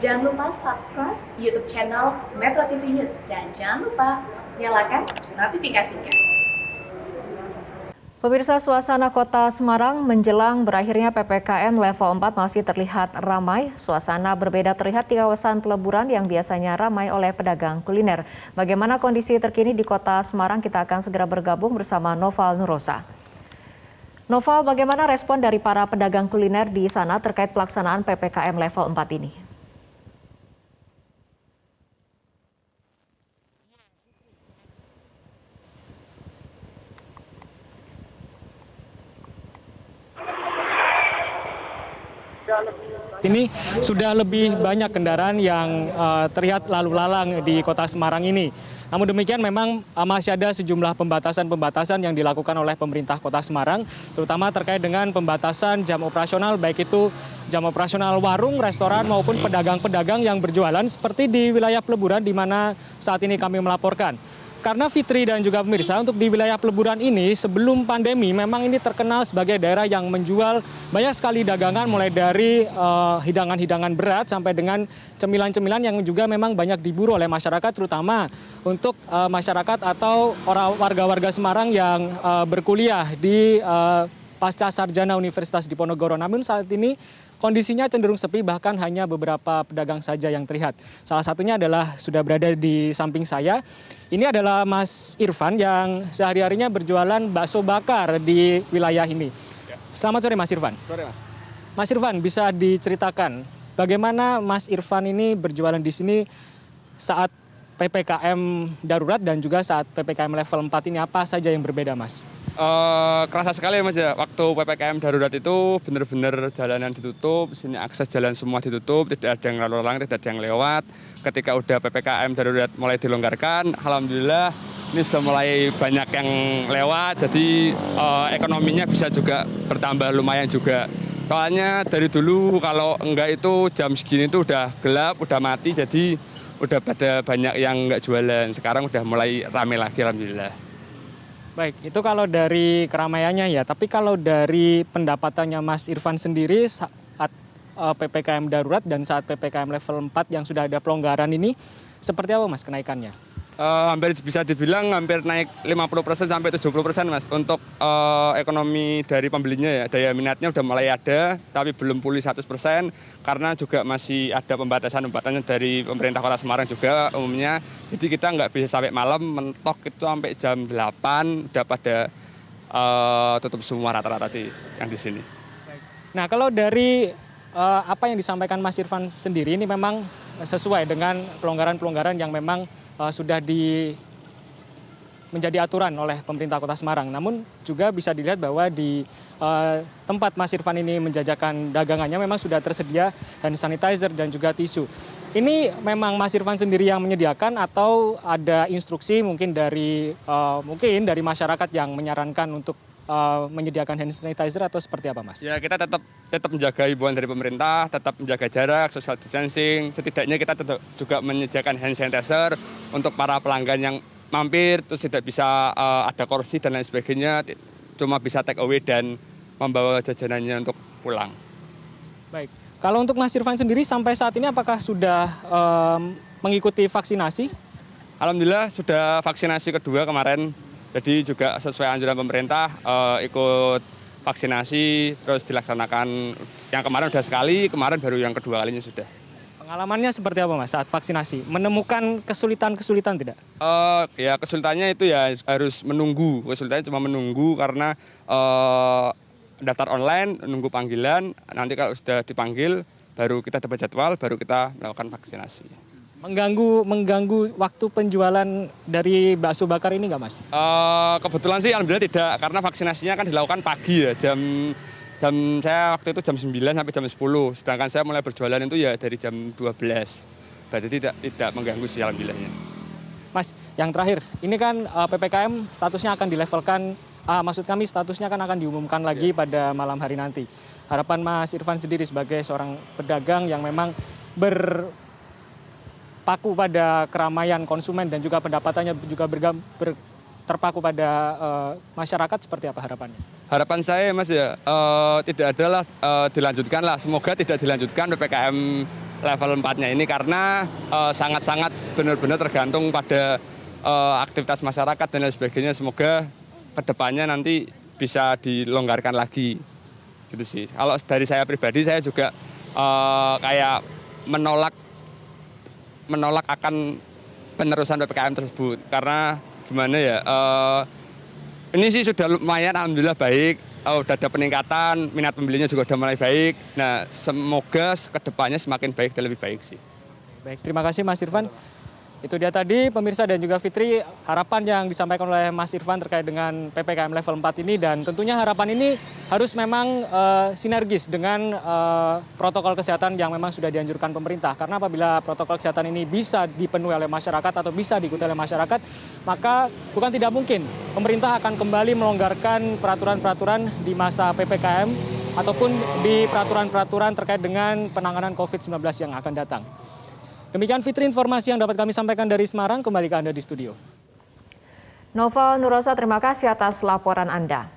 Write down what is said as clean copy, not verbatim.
Jangan lupa subscribe YouTube channel Metro TV News dan jangan lupa nyalakan notifikasinya. Pemirsa, suasana kota Semarang menjelang berakhirnya PPKM level 4 masih terlihat ramai. Suasana berbeda terlihat di kawasan peleburan yang biasanya ramai oleh pedagang kuliner. Bagaimana kondisi terkini di kota Semarang? Kita akan segera bergabung bersama Noval Nurosa. Noval, bagaimana respon dari para pedagang kuliner di sana terkait pelaksanaan PPKM level 4 ini? Ini sudah lebih banyak kendaraan yang terlihat lalu lalang di kota Semarang ini. Namun demikian memang masih ada sejumlah pembatasan-pembatasan yang dilakukan oleh pemerintah kota Semarang, terutama terkait dengan pembatasan jam operasional, baik itu jam operasional warung, restoran maupun pedagang-pedagang yang berjualan seperti di wilayah peleburan di mana saat ini kami melaporkan. Karena Fitri dan juga pemirsa, untuk di wilayah peleburan ini sebelum pandemi memang ini terkenal sebagai daerah yang menjual banyak sekali dagangan mulai dari hidangan-hidangan berat sampai dengan cemilan-cemilan yang juga memang banyak diburu oleh masyarakat, terutama untuk masyarakat atau warga-warga Semarang yang berkuliah di pasca sarjana Universitas Diponegoro. Namun saat ini kondisinya cenderung sepi, bahkan hanya beberapa pedagang saja yang terlihat. Salah satunya adalah sudah berada di samping saya. Ini adalah Mas Irfan yang sehari-harinya berjualan bakso bakar di wilayah ini. Selamat sore Mas Irfan. Sore Mas. Mas Irfan, bisa diceritakan bagaimana Mas Irfan ini berjualan di sini saat PPKM darurat dan juga saat PPKM level 4 ini, apa saja yang berbeda Mas? Kerasa sekali ya Mas ya, waktu PPKM darurat itu benar-benar jalanan ditutup, sini akses jalan semua ditutup, tidak ada yang lalu lalang, tidak ada yang lewat. Ketika udah PPKM darurat mulai dilonggarkan, alhamdulillah ini sudah mulai banyak yang lewat, jadi ekonominya bisa juga bertambah lumayan juga. Soalnya dari dulu kalau enggak itu jam segini itu udah gelap, udah mati, jadi udah pada banyak yang enggak jualan. Sekarang udah mulai ramai lagi alhamdulillah. Baik, itu kalau dari keramaiannya ya. Tapi kalau dari pendapatannya Mas Irfan sendiri saat PPKM darurat dan saat PPKM level 4 yang sudah ada pelonggaran ini, seperti apa Mas kenaikannya? Hampir bisa dibilang hampir naik 50% sampai 70% Mas. Untuk ekonomi dari pembelinya ya, daya minatnya udah mulai ada, tapi belum pulih 100% karena juga masih ada pembatasan-pembatasan dari pemerintah Kota Semarang juga umumnya. Jadi kita nggak bisa sampai malam, mentok itu sampai jam 8 udah pada tutup semua rata-rata yang di sini. Nah, kalau dari apa yang disampaikan Mas Irfan sendiri ini memang sesuai dengan pelonggaran-pelonggaran yang memang sudah menjadi aturan oleh pemerintah Kota Semarang. Namun juga bisa dilihat bahwa di tempat Mas Irfan ini menjajakan dagangannya memang sudah tersedia hand sanitizer dan juga tisu. Ini memang Mas Irfan sendiri yang menyediakan atau ada instruksi mungkin dari masyarakat yang menyarankan untuk menyediakan hand sanitizer atau seperti apa Mas? Ya kita tetap menjaga himbauan dari pemerintah, tetap menjaga jarak, social distancing. Setidaknya kita tetap juga menyediakan hand sanitizer untuk para pelanggan yang mampir, terus tidak bisa ada kursi dan lain sebagainya, cuma bisa take away dan membawa jajanannya untuk pulang. Baik, kalau untuk Mas Irfan sendiri sampai saat ini apakah sudah mengikuti vaksinasi? Alhamdulillah sudah vaksinasi kedua kemarin, jadi juga sesuai anjuran pemerintah ikut vaksinasi, terus dilaksanakan yang kemarin udah sekali, kemarin baru yang kedua kalinya sudah. Pengalamannya seperti apa Mas saat vaksinasi? Menemukan kesulitan-kesulitan tidak? Ya kesulitannya itu ya harus menunggu, kesulitannya cuma menunggu karena daftar online, nunggu panggilan, nanti kalau sudah dipanggil baru kita dapat jadwal, baru kita melakukan vaksinasi. Mengganggu waktu penjualan dari bakso bakar ini nggak Mas? Kebetulan sih alhamdulillah tidak, karena vaksinasinya kan dilakukan pagi ya, jam saya waktu itu jam 9 sampai jam 10, sedangkan saya mulai berjualan itu ya dari jam 12. Berarti tidak mengganggu sih alhamdulillahnya. Mas, yang terakhir, ini kan PPKM statusnya akan dilevelkan, maksud kami statusnya kan akan diumumkan lagi pada malam hari nanti. Harapan Mas Irfan sendiri sebagai seorang pedagang yang memang terpaku pada keramaian konsumen dan juga pendapatannya juga terpaku pada masyarakat, seperti apa harapannya? Harapan saya Mas ya, tidak adalah dilanjutkan lah, semoga tidak dilanjutkan PPKM level 4-nya ini karena sangat-sangat benar-benar tergantung pada aktivitas masyarakat dan lain sebagainya. Semoga kedepannya nanti bisa dilonggarkan lagi gitu sih. Kalau dari saya pribadi, saya juga kayak menolak akan penerusan PPKM tersebut karena gimana ya, ini sih sudah lumayan alhamdulillah baik, udah ada peningkatan, minat pembelinya juga udah mulai baik. Nah semoga kedepannya semakin baik dan lebih baik sih. Baik, terima kasih Mas Irfan. Itu dia tadi pemirsa dan juga Fitri, harapan yang disampaikan oleh Mas Irfan terkait dengan PPKM level 4 ini, dan tentunya harapan ini harus memang sinergis dengan protokol kesehatan yang memang sudah dianjurkan pemerintah. Karena apabila protokol kesehatan ini bisa dipenuhi oleh masyarakat atau bisa diikuti oleh masyarakat, maka bukan tidak mungkin pemerintah akan kembali melonggarkan peraturan-peraturan di masa PPKM ataupun di peraturan-peraturan terkait dengan penanganan COVID-19 yang akan datang. Demikian Fitri informasi yang dapat kami sampaikan dari Semarang, kembali ke Anda di studio. Noval Nurosa, terima kasih atas laporan Anda.